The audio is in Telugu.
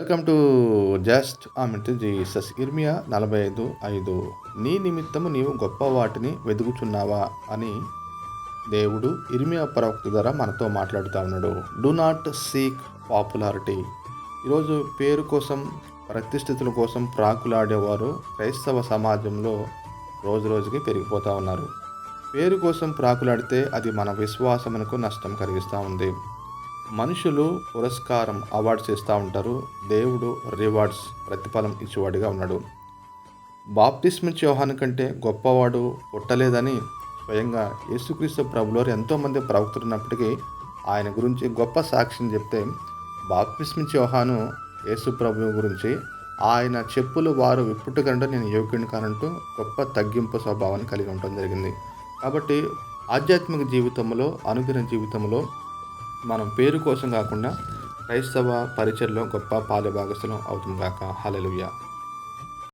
వెల్కమ్ టు జస్ట్ ఆమె జీసస్. ఇర్మియా 45:5. నీ నిమిత్తము నీవు గొప్ప వాటిని వెదుగుచున్నావా అని దేవుడు ఇర్మియా ప్రవక్త ద్వారా మనతో మాట్లాడుతూ ఉన్నాడు. Do not seek popularity. ఈరోజు పేరు కోసం, ప్రతిష్ఠితుల కోసం ప్రాకులాడేవారు క్రైస్తవ సమాజంలో రోజు రోజుకి పెరిగిపోతూ ఉన్నారు. పేరు కోసం ప్రాకులాడితే అది మన విశ్వాసమునకు నష్టం కలిగిస్తూ ఉంది. మనుషులు పురస్కారం, అవార్డ్స్ ఇస్తూ ఉంటారు. దేవుడు రివార్డ్స్, ప్రతిఫలం ఇచ్చేవాడిగా ఉన్నాడు. బాప్తిస్మిచ్చే యోహాను కంటే గొప్పవాడు పుట్టలేదని స్వయంగా యేసుక్రీస్తు ప్రభువారు ఎంతోమంది ప్రవక్తలు ఉన్నప్పటికీ ఆయన గురించి గొప్ప సాక్ష్యం చెప్తే, బాప్తిస్మిచ్చే యోహాను యేసు ప్రభువు గురించి ఆయన చెప్పులు వారు విప్పుట కంటే నేను యోగ్యుని కానంటూ గొప్ప తగ్గింపు స్వభావాన్ని కలిగి ఉండటం జరిగింది. కాబట్టి ఆధ్యాత్మిక జీవితంలో, అనుదిన జీవితంలో మనం పేరు కోసం కాకుండా క్రైస్తవ పరిచర్లో గొప్ప పాలుభాగస్తులం అవుతాం గాక. హల్లెలూయా.